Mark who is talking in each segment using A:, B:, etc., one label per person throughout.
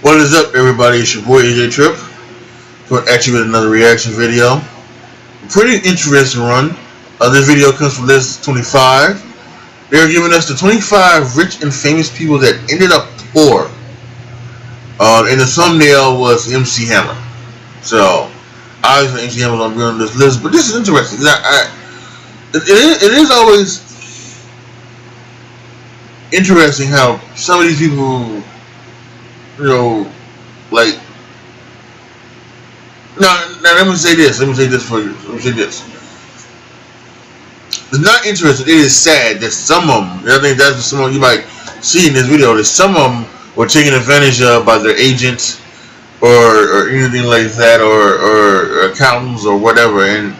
A: What is up, everybody? It's your boy AJ Trip. Coming at you with another reaction video. Pretty interesting run. This video comes from List 25. They're giving us the 25 rich and famous people that ended up poor. And the thumbnail was MC Hammer. So, obviously MC Hammer's on on this list, but this is interesting. It is always interesting how some of these people, like, now let me say this for you. Let me say this. It's not interesting. It is sad that some of them, I think that's what some of you might see in this video, that some of them were taken advantage of by their agents or anything like that, or accountants or whatever, and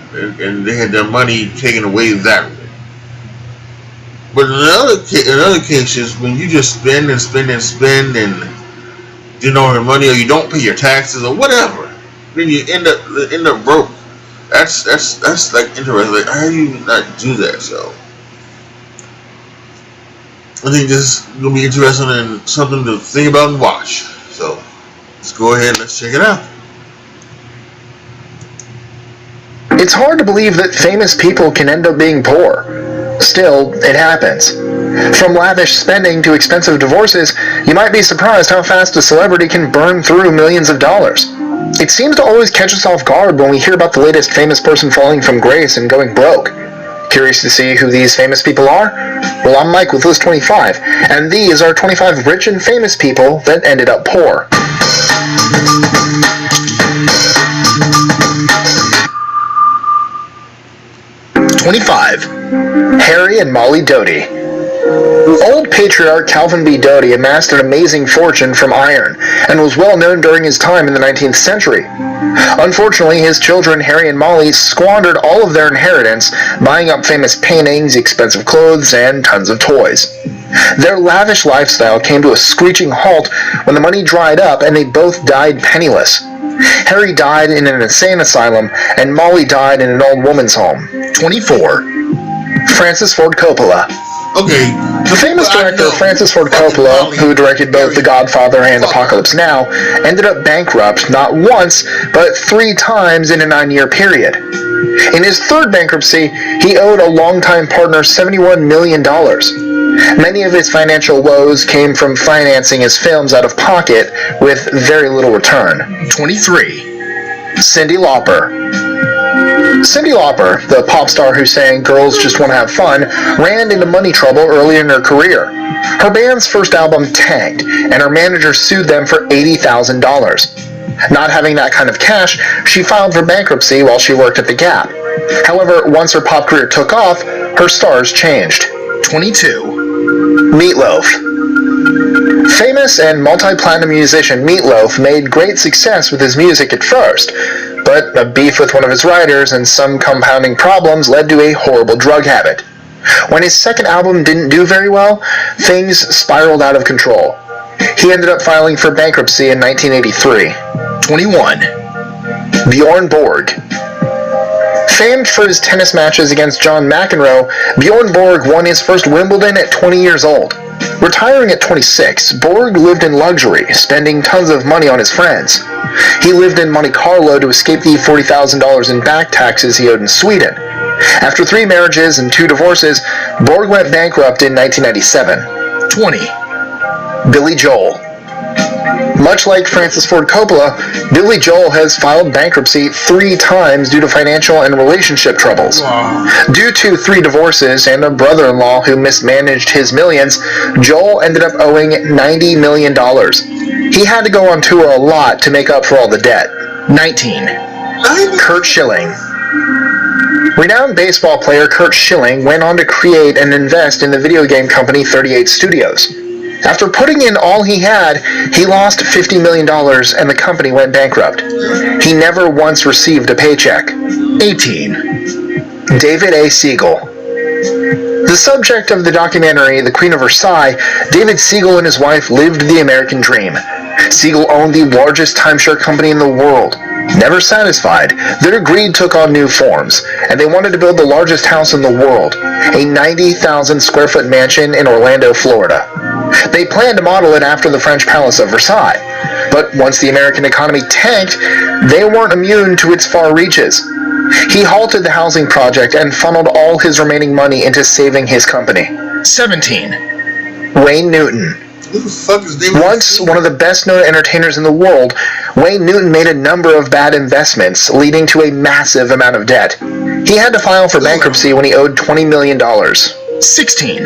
A: they had their money taken away that way. But in other cases, when you just spend and you don't have money, or you don't pay your taxes or whatever, then you end up broke. That's like interesting. Like, how do you not do that? So I think this is gonna be interesting and something to think about and watch. So let's go ahead and let's check it out.
B: It's hard to believe that famous people can end up being poor. Still, it happens. From lavish spending to expensive divorces, you might be surprised how fast a celebrity can burn through millions of dollars. It seems to always catch us off guard when we hear about the latest famous person falling from grace and going broke. Curious to see who these famous people are? Well, I'm Mike with List 25, and these are 25 rich and famous people that ended up poor. #25. Harry and Molly Doty. Old patriarch Calvin B. Doty amassed an amazing fortune from iron, and was well known during his time in the 19th century. Unfortunately, his children Harry and Molly squandered all of their inheritance, buying up famous paintings, expensive clothes, and tons of toys. Their lavish lifestyle came to a screeching halt when the money dried up and they both died penniless. Harry died in an insane asylum, and Molly died in an old woman's home. #24. Francis Ford Coppola.
A: Okay.
B: The famous director Francis Ford Coppola, who directed both The Godfather and Apocalypse Now, ended up bankrupt not once, but 3 times in a 9-year period. In his third bankruptcy, he owed a longtime partner $71 million. Many of his financial woes came from financing his films out of pocket with very little return. #23. Cyndi Lauper. Cyndi Lauper, the pop star who sang "Girls Just Want to Have Fun," ran into money trouble early in her career. Her band's first album tanked, and her manager sued them for $80,000. Not having that kind of cash, she filed for bankruptcy while she worked at The Gap. However, once her pop career took off, her stars changed. #22. Meatloaf. Famous and multi-platinum musician Meatloaf made great success with his music at first, but a beef with one of his writers and some compounding problems led to a horrible drug habit. When his second album didn't do very well, things spiraled out of control. He ended up filing for bankruptcy in 1983. #21. Bjorn Borg. Famed for his tennis matches against John McEnroe, Bjorn Borg won his first Wimbledon at 20 years old. Retiring at 26, Borg lived in luxury, spending tons of money on his friends. He lived in Monte Carlo to escape the $40,000 in back taxes he owed in Sweden. After 3 marriages and 2 divorces, Borg went bankrupt in 1997. #20. Billy Joel. Much like Francis Ford Coppola, Billy Joel has filed bankruptcy 3 times due to financial and relationship troubles. Due to 3 divorces and a brother-in-law who mismanaged his millions, Joel ended up owing $90 million. He had to go on tour a lot to make up for all the debt. #19. Curt Schilling. Renowned baseball player Curt Schilling went on to create and invest in the video game company 38 Studios. After putting in all he had, he lost $50 million and the company went bankrupt. He never once received a paycheck. #18. David A. Siegel. The subject of the documentary The Queen of Versailles, David Siegel and his wife lived the American dream. Siegel owned the largest timeshare company in the world. Never satisfied, their greed took on new forms, and they wanted to build the largest house in the world, a 90,000 square foot mansion in Orlando, Florida. They planned to model it after the French Palace of Versailles. But once the American economy tanked, they weren't immune to its far reaches. He halted the housing project and funneled all his remaining money into saving his company.
C: 17.
B: Wayne Newton.
A: Who the fuck is David?
B: Once one of the best-known entertainers in the world, Wayne Newton made a number of bad investments, leading to a massive amount of debt. He had to file for bankruptcy when he owed $20 million.
C: 16.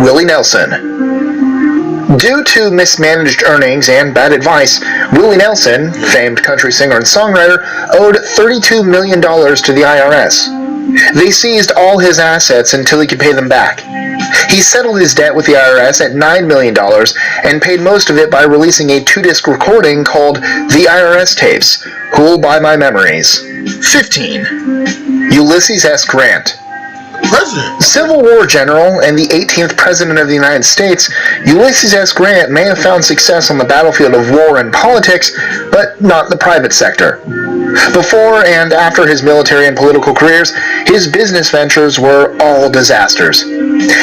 B: Willie Nelson. Due to mismanaged earnings and bad advice, Willie Nelson, famed country singer and songwriter, owed $32 million to the IRS. They seized all his assets until he could pay them back. He settled his debt with the IRS at $9 million and paid most of it by releasing a 2-disc recording called The IRS Tapes, Who'll Buy My Memories.
C: 15.
B: Ulysses S. Grant.
A: President.
B: Civil War general and the 18th President of the United States, Ulysses S. Grant may have found success on the battlefield of war and politics, but not in the private sector. Before and after his military and political careers, his business ventures were all disasters.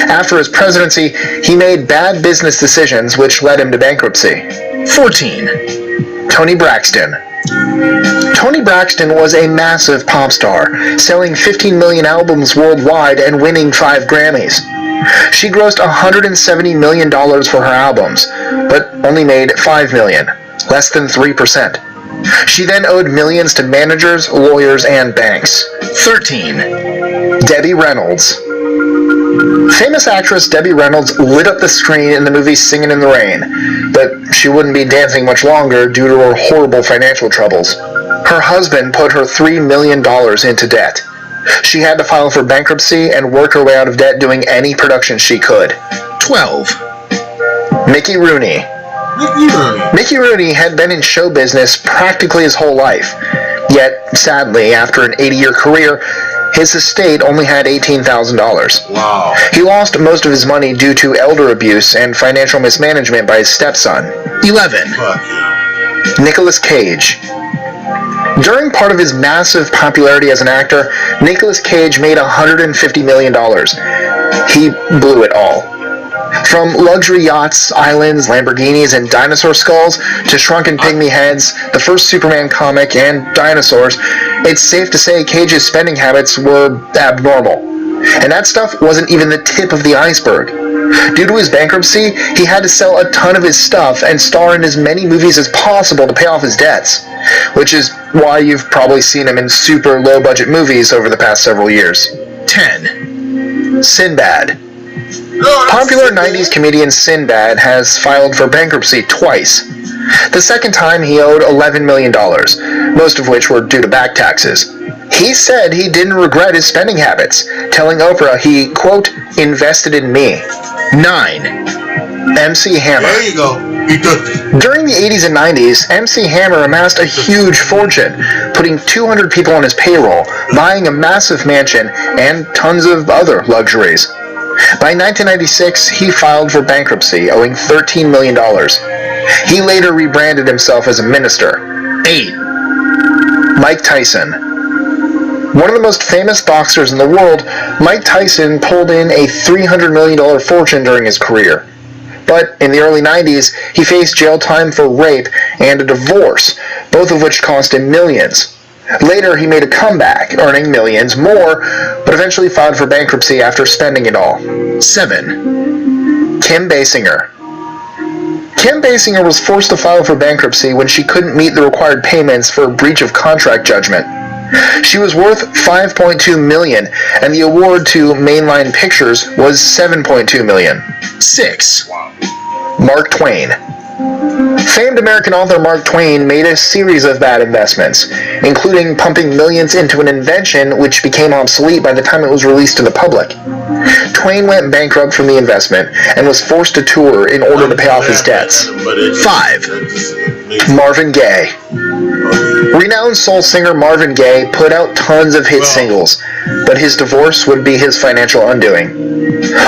B: After his presidency, he made bad business decisions which led him to bankruptcy.
C: 14.
B: Toni Braxton. Toni Braxton was a massive pop star, selling 15 million albums worldwide and winning 5 Grammys. She grossed $170 million for her albums, but only made $5 million, less than 3%. She then owed millions to managers, lawyers, and banks.
C: 13.
B: Debbie Reynolds. Famous actress Debbie Reynolds lit up the screen in the movie Singin' in the Rain, but she wouldn't be dancing much longer due to her horrible financial troubles. Her husband put her $3 million into debt. She had to file for bankruptcy and work her way out of debt doing any production she could.
C: 12.
B: Mickey Rooney. Mickey Rooney had been in show business practically his whole life, yet sadly, after an 80-year career, his estate only had $18,000.
A: Wow.
B: He lost most of his money due to elder abuse and financial mismanagement by his stepson.
C: 11.
A: Fuck yeah.
B: Nicolas Cage. During part of his massive popularity as an actor, Nicolas Cage made $150 million. He blew it all. From luxury yachts, islands, Lamborghinis, and dinosaur skulls, to shrunken pygmy heads, the first Superman comic, and dinosaurs, it's safe to say Cage's spending habits were abnormal. And that stuff wasn't even the tip of the iceberg. Due to his bankruptcy, he had to sell a ton of his stuff and star in as many movies as possible to pay off his debts, which is why you've probably seen him in super low-budget movies over the past several years.
C: 10.
B: Sinbad. Popular 90s comedian Sinbad has filed for bankruptcy twice. The second time he owed $11 million, most of which were due to back taxes. He said he didn't regret his spending habits, telling Oprah he, quote, invested in me.
C: 9.
B: MC Hammer.
A: There you go. He took it.
B: During the 80s and 90s, MC Hammer amassed a huge fortune, putting 200 people on his payroll, buying a massive mansion, and tons of other luxuries. By 1996, he filed for bankruptcy, owing $13 million. He later rebranded himself as a minister.
C: 8.
B: Mike Tyson. One of the most famous boxers in the world, Mike Tyson pulled in a $300 million fortune during his career. But in the early 90s, he faced jail time for rape and a divorce, both of which cost him millions. Later, he made a comeback, earning millions more, but eventually filed for bankruptcy after spending it all.
C: 7.
B: Kim Basinger. Kim Basinger was forced to file for bankruptcy when she couldn't meet the required payments for a breach of contract judgment. She was worth $5.2 million, and the award to Mainline Pictures was $7.2 million.
C: 6.
B: Mark Twain. Famed American author Mark Twain made a series of bad investments, including pumping millions into an invention which became obsolete by the time it was released to the public. Twain went bankrupt from the investment and was forced to tour in order to pay off his debts.
C: 5.
B: Marvin Gaye. Renowned soul singer Marvin Gaye put out tons of hit singles, but his divorce would be his financial undoing.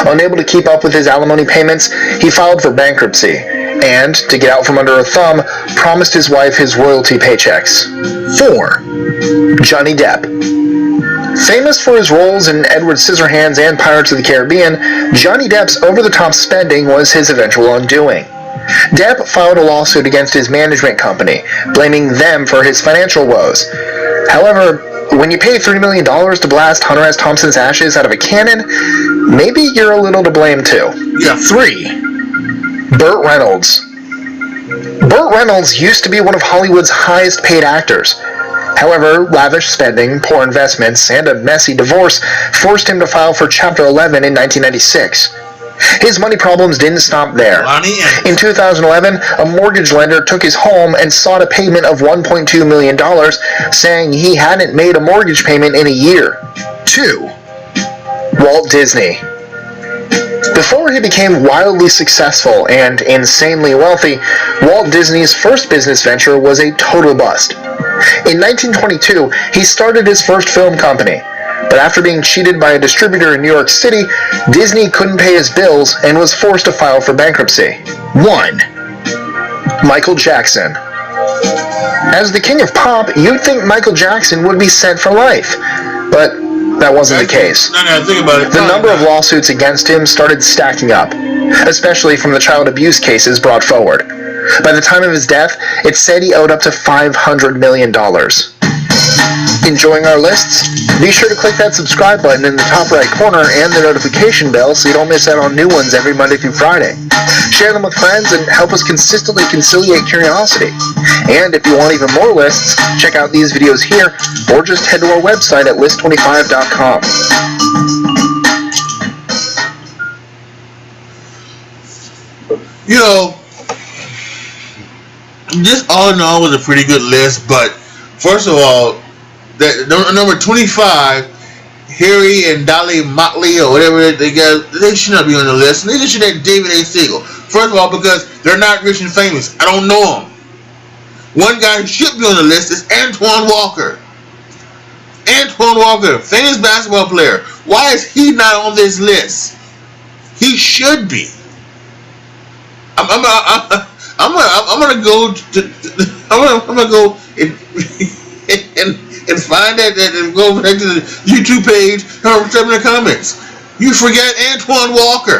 B: Unable to keep up with his alimony payments, he filed for bankruptcy, and, to get out from under a thumb, promised his wife his royalty paychecks.
C: 4.
B: Johnny Depp. Famous for his roles in Edward Scissorhands and Pirates of the Caribbean, Johnny Depp's over-the-top spending was his eventual undoing. Depp filed a lawsuit against his management company, blaming them for his financial woes. However, when you pay $3 million to blast Hunter S. Thompson's ashes out of a cannon, maybe you're a little to blame too.
A: Yeah.
C: 3.
B: Burt Reynolds. Burt Reynolds used to be one of Hollywood's highest paid actors. However, lavish spending, poor investments, and a messy divorce forced him to file for Chapter 11 in 1996. His money problems didn't stop there. In 2011, a mortgage lender took his home and sought a payment of $1.2 million, saying he hadn't made a mortgage payment in a year.
C: 2.
B: Walt Disney. Before he became wildly successful and insanely wealthy, Walt Disney's first business venture was a total bust. In 1922, he started his first film company, but after being cheated by a distributor in New York City, Disney couldn't pay his bills and was forced to file for bankruptcy.
C: 1.
B: Michael Jackson. As the king of pop, you'd think Michael Jackson would be set for life, but that wasn't the case.
A: No, think about it.
B: The number of lawsuits against him started stacking up, especially from the child abuse cases brought forward. By the time of his death, it said he owed up to $500 million. Enjoying our lists? Be sure to click that subscribe button in the top right corner and the notification bell so you don't miss out on new ones every Monday through Friday. Share them with friends and help us consistently conciliate curiosity. And if you want even more lists, check out these videos here or just head to our website at list25.com.
A: You know, this all in all was a pretty good list, but first of all, that number 25, Harry and Dolly Motley or whatever they got, they should not be on the list. Neither should that David A. Siegel. First of all, because they're not rich and famous. I don't know them. One guy who should be on the list is Antoine Walker. Antoine Walker, famous basketball player. Why is he not on this list? He should be. I'm gonna go and find that and go back to the YouTube page or in the comments. You forget Antoine Walker.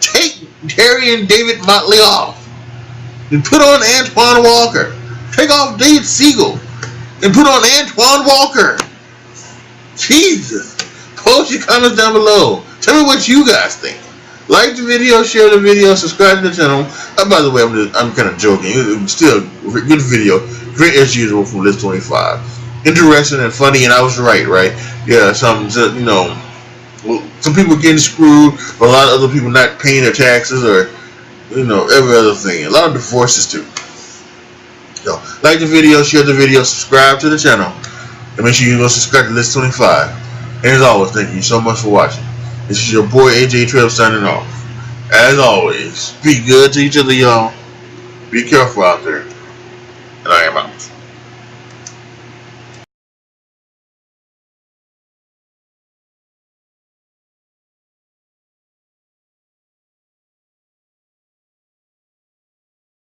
A: Take Harry and David Motley off and put on Antoine Walker. Take off David Siegel and put on Antoine Walker. Jesus. Post your comments down below. Tell me what you guys think. Like the video, share the video, subscribe to the channel. By the way, I'm kind of joking. It's still a good video. Great as usual from List 25. Interesting and funny, and I was right? Yeah, some people getting screwed, but a lot of other people not paying their taxes, or every other thing. A lot of divorces too. So, like the video, share the video, subscribe to the channel, and make sure you go subscribe to List 25. And as always, thank you so much for watching. This is your boy AJ Trev signing off. As always, be good to each other, y'all. Be careful out there. And I am out.